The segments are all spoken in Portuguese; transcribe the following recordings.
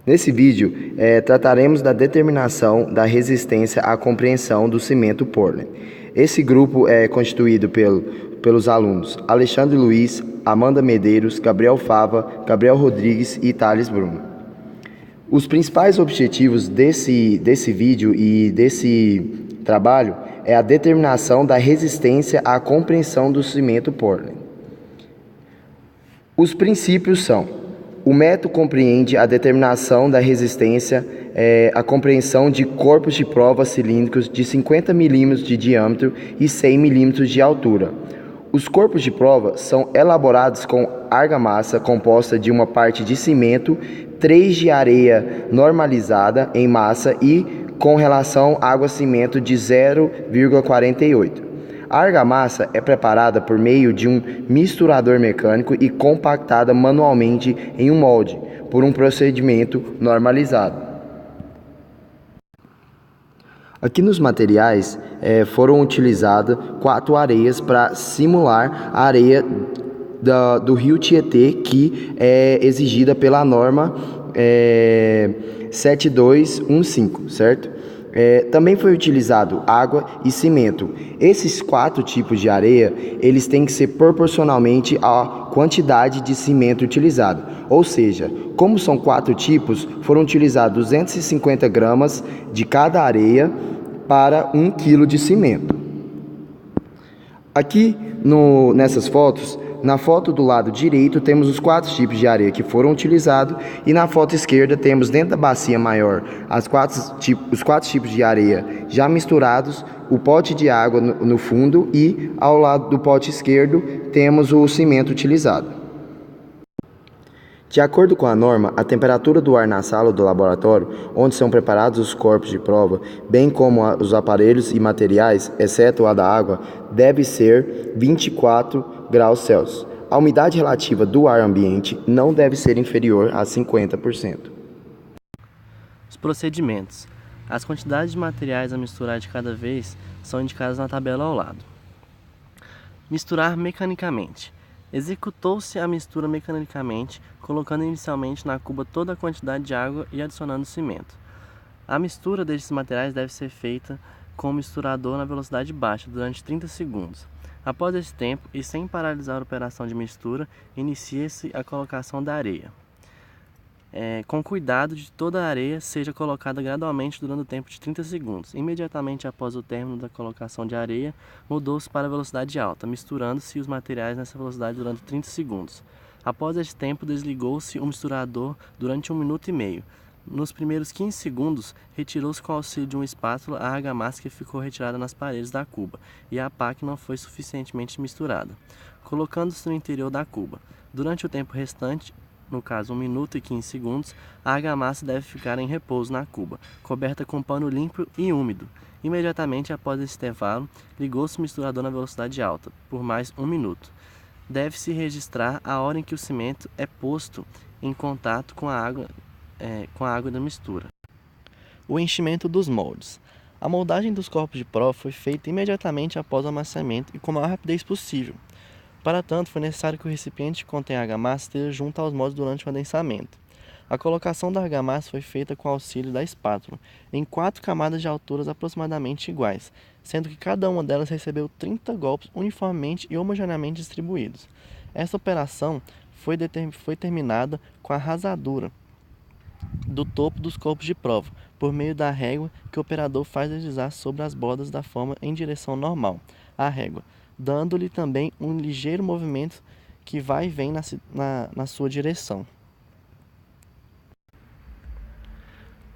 Nesse vídeo, trataremos da determinação da resistência à compreensão do cimento Portland. Esse grupo é constituído pelos alunos Alexandre Luiz, Amanda Medeiros, Gabriel Fava, Gabriel Rodrigues e Thales Bruno. Os principais objetivos desse vídeo e desse trabalho é a determinação da resistência à compreensão do cimento Portland. Os princípios são: o método compreende a determinação da resistência à compreensão de corpos de prova cilíndricos de 50 mm de diâmetro e 100 mm de altura. Os corpos de prova são elaborados com argamassa composta de uma parte de cimento, 3 de areia normalizada em massa e com relação água-cimento de 0,48. A argamassa é preparada por meio de um misturador mecânico e compactada manualmente em um molde, por um procedimento normalizado. Aqui nos materiais foram utilizadas 4 areias para simular a areia do rio Tietê, que é exigida pela norma 7215, certo? Também foi utilizado água e cimento. Esses 4 tipos de areia, eles têm que ser proporcionalmente à quantidade de cimento utilizado. Ou seja, como são 4 tipos, foram utilizados 250 gramas de cada areia para 1 kg de cimento. Aqui nessas fotos, na foto do lado direito temos os 4 tipos de areia que foram utilizados e na foto esquerda temos dentro da bacia maior os 4 tipos de areia já misturados, o pote de água no fundo e ao lado do pote esquerdo temos o cimento utilizado. De acordo com a norma, a temperatura do ar na sala do laboratório, onde são preparados os corpos de prova, bem como os aparelhos e materiais, exceto a da água, deve ser 24 graus Celsius. A umidade relativa do ar ambiente não deve ser inferior a 50%. Os procedimentos. As quantidades de materiais a misturar de cada vez são indicadas na tabela ao lado. Misturar mecanicamente. Executou-se a mistura mecanicamente, colocando inicialmente na cuba toda a quantidade de água e adicionando cimento. A mistura destes materiais deve ser feita com o misturador na velocidade baixa durante 30 segundos. Após esse tempo, e sem paralisar a operação de mistura, inicia-se a colocação da areia. Com cuidado de toda a areia seja colocada gradualmente durante o tempo de 30 segundos. Imediatamente após o término da colocação de areia, mudou-se para a velocidade alta, misturando-se os materiais nessa velocidade durante 30 segundos. Após esse tempo, desligou-se o misturador durante 1 minuto e meio. Nos primeiros 15 segundos, retirou-se com o auxílio de uma espátula a argamassa que ficou retirada nas paredes da cuba e a pá que não foi suficientemente misturada, colocando-se no interior da cuba. Durante o tempo restante, no caso 1 minuto e 15 segundos, a argamassa deve ficar em repouso na cuba, coberta com pano limpo e úmido. Imediatamente após esse intervalo, ligou-se o misturador na velocidade alta, por mais 1 minuto. Deve-se registrar a hora em que o cimento é posto em contato com a água da mistura. O enchimento dos moldes. A moldagem dos corpos de prova foi feita imediatamente após o amaciamento e com a maior rapidez possível. Para tanto, foi necessário que o recipiente que contém a argamassa esteja junto aos moldes durante o adensamento. A colocação da argamassa foi feita com o auxílio da espátula, em 4 camadas de alturas aproximadamente iguais, sendo que cada uma delas recebeu 30 golpes uniformemente e homogeneamente distribuídos. Essa operação foi terminada com a rasadura do topo dos corpos de prova, por meio da régua que o operador faz deslizar sobre as bordas da forma em direção normal, a régua, dando-lhe também um ligeiro movimento que vai e vem na sua direção.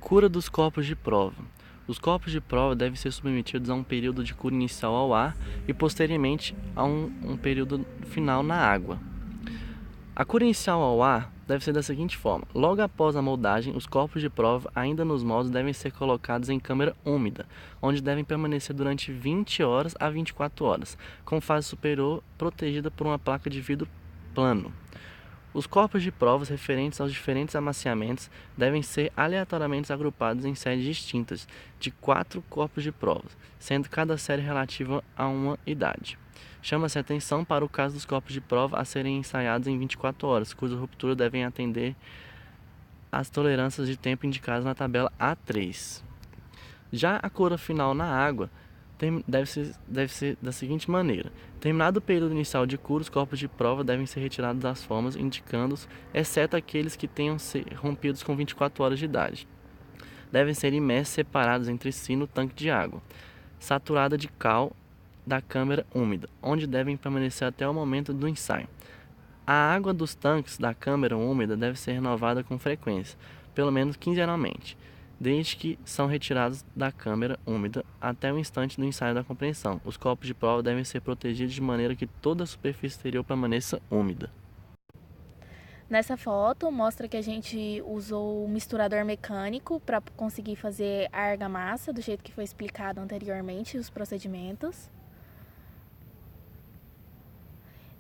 Cura dos corpos de prova. Os corpos de prova devem ser submetidos a um período de cura inicial ao ar e posteriormente a um período final na água. A cura inicial ao ar deve ser da seguinte forma: logo após a moldagem, os corpos de prova ainda nos moldes devem ser colocados em câmara úmida, onde devem permanecer durante 20 horas a 24 horas, com fase superior protegida por uma placa de vidro plano. Os corpos de provas referentes aos diferentes amaciamentos devem ser aleatoriamente agrupados em séries distintas, de 4 corpos de provas, sendo cada série relativa a uma idade. Chama-se atenção para o caso dos corpos de prova a serem ensaiados em 24 horas, cuja ruptura devem atender as tolerâncias de tempo indicadas na tabela A3. Já a cura final na água deve ser da seguinte maneira: terminado o período inicial de cura, os corpos de prova devem ser retirados das formas, indicando-os, exceto aqueles que tenham sido rompidos com 24 horas de idade. Devem ser imersos separados entre si no tanque de água saturada de cal da câmara úmida, onde devem permanecer até o momento do ensaio. A água dos tanques da câmara úmida deve ser renovada com frequência, pelo menos quinzenalmente, desde que são retirados da câmara úmida até o instante do ensaio da compreensão. Os copos de prova devem ser protegidos de maneira que toda a superfície exterior permaneça úmida. Nessa foto mostra que a gente usou o misturador mecânico para conseguir fazer a argamassa do jeito que foi explicado anteriormente, os procedimentos.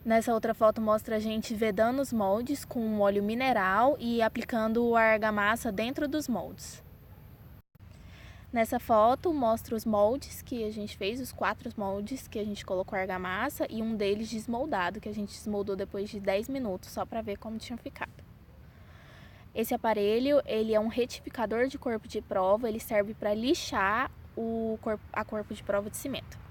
Nessa outra foto mostra a gente vedando os moldes com um óleo mineral e aplicando a argamassa dentro dos moldes. Nessa foto mostra os moldes que a gente fez, os 4 moldes que a gente colocou argamassa e um deles desmoldado, que a gente desmoldou depois de 10 minutos, só para ver como tinha ficado. Esse aparelho, ele é um retificador de corpo de prova, ele serve para lixar a corpo de prova de cimento.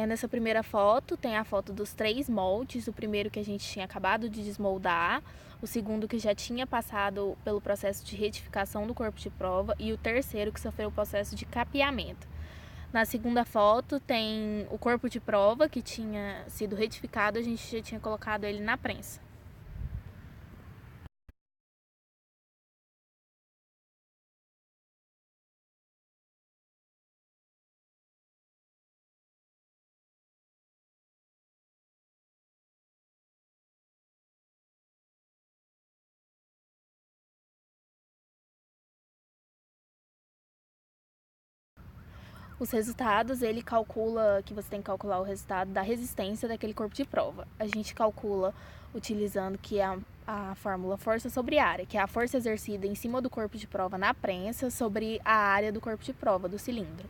Nessa primeira foto tem a foto dos 3 moldes, o primeiro que a gente tinha acabado de desmoldar, o segundo que já tinha passado pelo processo de retificação do corpo de prova e o terceiro que sofreu o processo de capeamento. Na segunda foto tem o corpo de prova que tinha sido retificado, a gente já tinha colocado ele na prensa. Os resultados, ele calcula que você tem que calcular o resultado da resistência daquele corpo de prova. A gente calcula utilizando que a fórmula força sobre área, que é a força exercida em cima do corpo de prova na prensa sobre a área do corpo de prova, do cilindro.